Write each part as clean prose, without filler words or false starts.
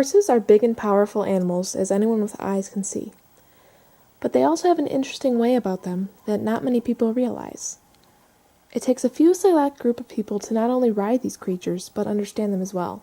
Horses are big and powerful animals, as anyone with eyes can see. But they also have an interesting way about them that not many people realize. It takes a few select group of people to not only ride these creatures, but understand them as well.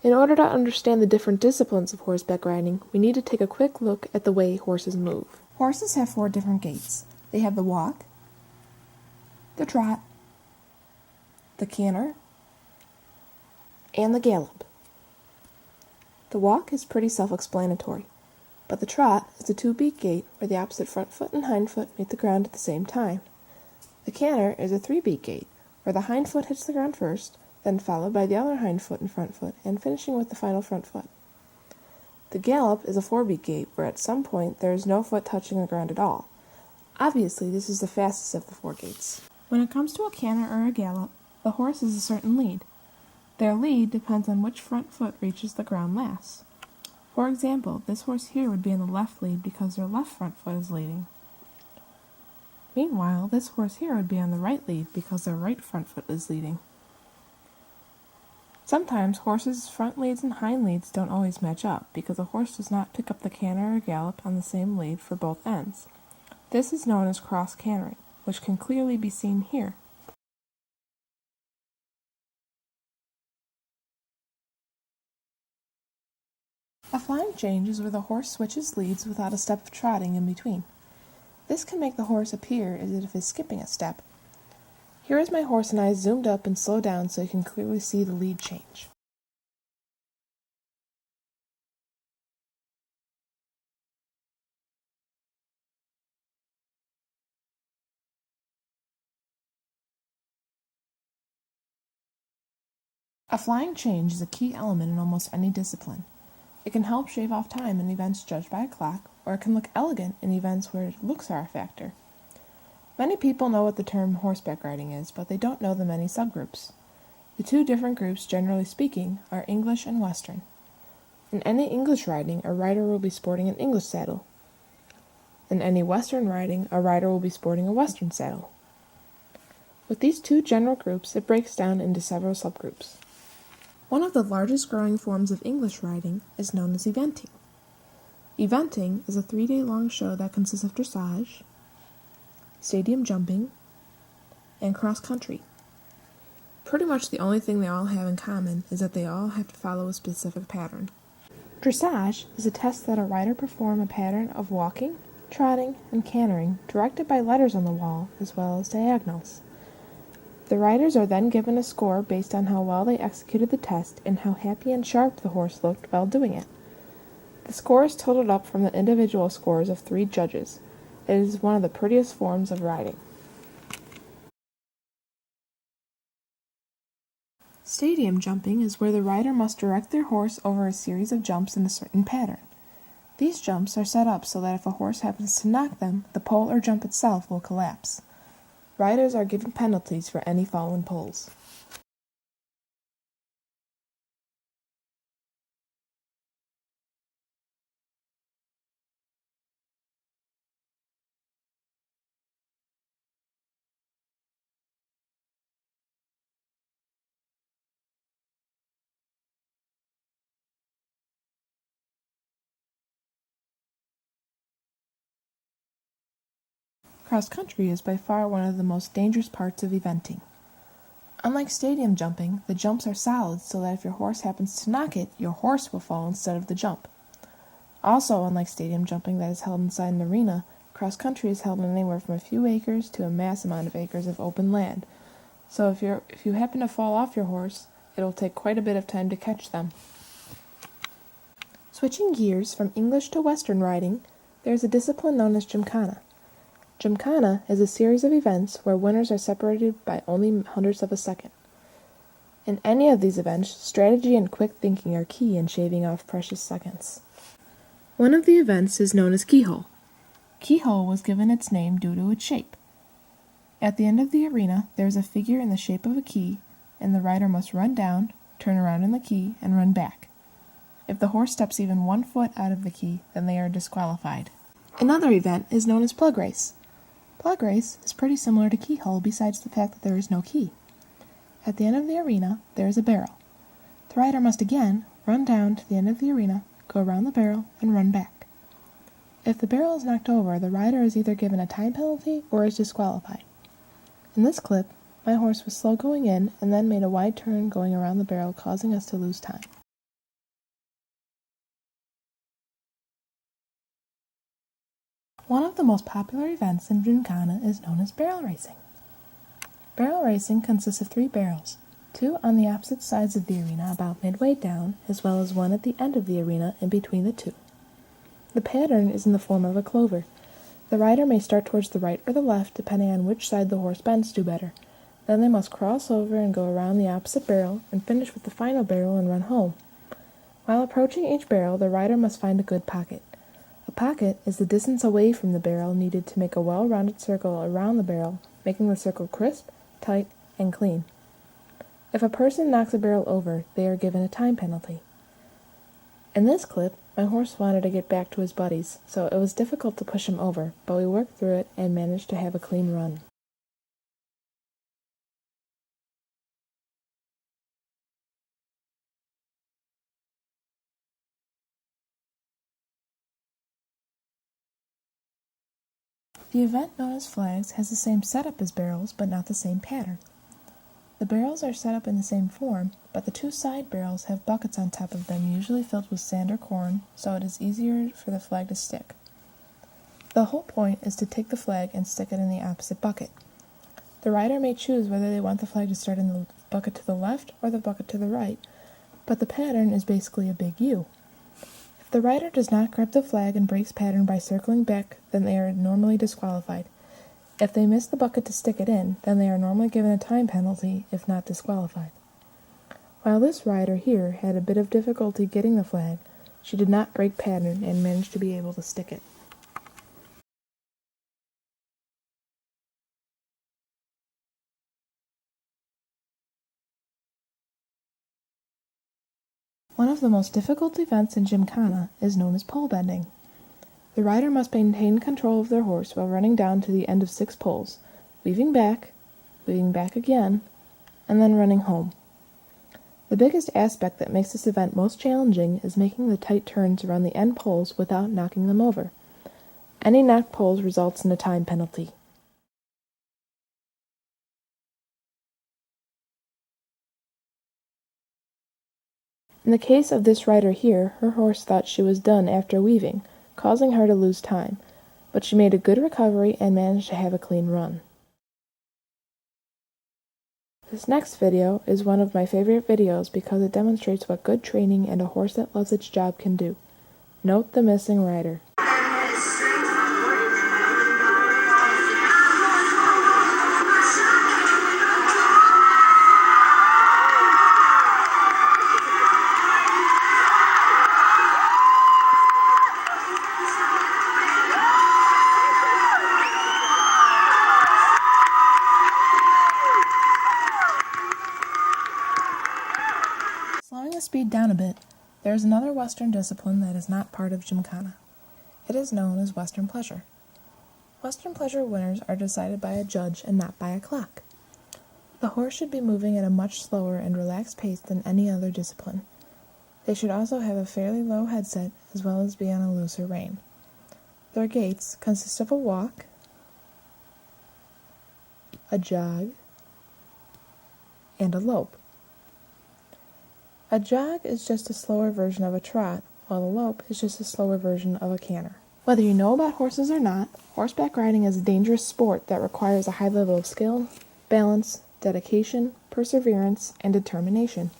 In order to understand the different disciplines of horseback riding, we need to take a quick look at the way horses move. Horses have 4 different gaits. They have the walk, the trot, the canter, and the gallop. The walk is pretty self-explanatory, but the trot is a 2-beat gait where the opposite front foot and hind foot meet the ground at the same time. The canter is a 3-beat gait where the hind foot hits the ground first, then followed by the other hind foot and front foot, and finishing with the final front foot. The gallop is a 4-beat gait where at some point there is no foot touching the ground at all. Obviously, this is the fastest of the 4 gaits. When it comes to a canter or a gallop, the horse is a certain lead. Their lead depends on which front foot reaches the ground last. For example, this horse here would be in the left lead because their left front foot is leading. Meanwhile, this horse here would be on the right lead because their right front foot is leading. Sometimes horses' front leads and hind leads don't always match up because a horse does not pick up the canter or gallop on the same lead for both ends. This is known as cross-cantering, which can clearly be seen here. A flying change is where the horse switches leads without a step of trotting in between. This can make the horse appear as if it is skipping a step. Here is my horse and I zoomed up and slowed down so you can clearly see the lead change. A flying change is a key element in almost any discipline. It can help shave off time in events judged by a clock, or it can look elegant in events where looks are a factor. Many people know what the term horseback riding is, but they don't know the many subgroups. The 2 different groups, generally speaking, are English and Western. In any English riding, a rider will be sporting an English saddle. In any Western riding, a rider will be sporting a Western saddle. With these 2 general groups, it breaks down into several subgroups. One of the largest growing forms of English riding is known as eventing. Eventing is a 3-day-long show that consists of dressage, stadium jumping, and cross-country. Pretty much the only thing they all have in common is that they all have to follow a specific pattern. Dressage is a test that a rider perform a pattern of walking, trotting, and cantering directed by letters on the wall as well as diagonals. The riders are then given a score based on how well they executed the test and how happy and sharp the horse looked while doing it. The score is totaled up from the individual scores of 3 judges. It is one of the prettiest forms of riding. Stadium jumping is where the rider must direct their horse over a series of jumps in a certain pattern. These jumps are set up so that if a horse happens to knock them, the pole or jump itself will collapse. Riders are given penalties for any fallen poles. Cross-country is by far one of the most dangerous parts of eventing. Unlike stadium jumping, the jumps are solid so that if your horse happens to knock it, your horse will fall instead of the jump. Also, unlike stadium jumping that is held inside an arena, cross-country is held in anywhere from a few acres to a mass amount of acres of open land. So if you happen to fall off your horse, it'll take quite a bit of time to catch them. Switching gears from English to Western riding, there is a discipline known as gymkhana. Gymkhana is a series of events where winners are separated by only hundredths of a second. In any of these events, strategy and quick thinking are key in shaving off precious seconds. One of the events is known as keyhole. Keyhole was given its name due to its shape. At the end of the arena, there is a figure in the shape of a key, and the rider must run down, turn around in the key, and run back. If the horse steps even 1 foot out of the key, then they are disqualified. Another event is known as plug race. Plug race is pretty similar to keyhole besides the fact that there is no key. At the end of the arena, there is a barrel. The rider must again Run down to the end of the arena, go around the barrel, and run back. If the barrel is knocked over, the rider is either given a time penalty or is disqualified. In this clip, my horse was slow going in and then made a wide turn going around the barrel, causing us to lose time. One of the most popular events in Gymkhana is known as barrel racing. Barrel racing consists of 3 barrels, 2 on the opposite sides of the arena about midway down, as well as 1 at the end of the arena in between the 2. The pattern is in the form of a clover. The rider may start towards the right or the left depending on which side the horse bends to better. Then they must cross over and go around the opposite barrel and finish with the final barrel and run home. While approaching each barrel, the rider must find a good pocket. A pocket is the distance away from the barrel needed to make a well-rounded circle around the barrel, making the circle crisp, tight, and clean. If a person knocks a barrel over, they are given a time penalty. In this clip, my horse wanted to get back to his buddies, so it was difficult to push him over, but we worked through it and managed to have a clean run. The event known as flags has the same setup as barrels, but not the same pattern. The barrels are set up in the same form, but the 2 side barrels have buckets on top of them, usually filled with sand or corn, so it is easier for the flag to stick. The whole point is to take the flag and stick it in the opposite bucket. The rider may choose whether they want the flag to start in the bucket to the left or the bucket to the right, but the pattern is basically a big U. If the rider does not grab the flag and breaks pattern by circling back, then they are normally disqualified. If they miss the bucket to stick it in, then they are normally given a time penalty, if not disqualified. While this rider here had a bit of difficulty getting the flag, she did not break pattern and managed to be able to stick it. One of the most difficult events in Gymkhana is known as pole bending. The rider must maintain control of their horse while running down to the end of 6 poles, weaving back again, and then running home. The biggest aspect that makes this event most challenging is making the tight turns around the end poles without knocking them over. Any knocked poles results in a time penalty. In the case of this rider here, her horse thought she was done after weaving, causing her to lose time, but she made a good recovery and managed to have a clean run. This next video is one of my favorite videos because it demonstrates what good training and a horse that loves its job can do. Note the missing rider. Slowing the speed down a bit, there is another Western discipline that is not part of Gymkhana. It is known as Western Pleasure. Western Pleasure winners are decided by a judge and not by a clock. The horse should be moving at a much slower and relaxed pace than any other discipline. They should also have a fairly low headset as well as be on a looser rein. Their gaits consist of a walk, a jog, and a lope. A jog is just a slower version of a trot, while a lope is just a slower version of a canter. Whether you know about horses or not, horseback riding is a dangerous sport that requires a high level of skill, balance, dedication, perseverance, and determination.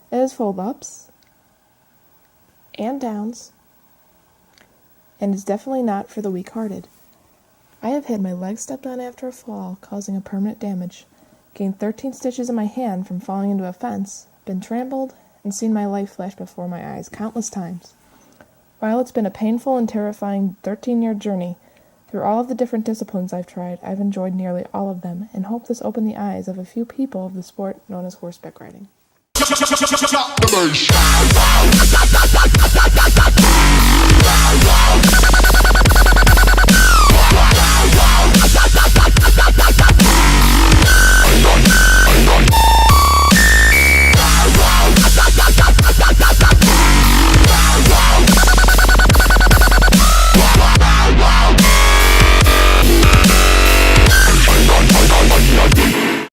It is full of ups and downs, and is definitely not for the weak-hearted. I have had my leg stepped on after a fall, causing a permanent damage, gained 13 stitches in my hand from falling into a fence, been trampled, and seen my life flash before my eyes countless times. While it's been a painful and terrifying 13-year journey, through all of the different disciplines I've tried, I've enjoyed nearly all of them, and hope this opened the eyes of a few people of the sport known as horseback riding.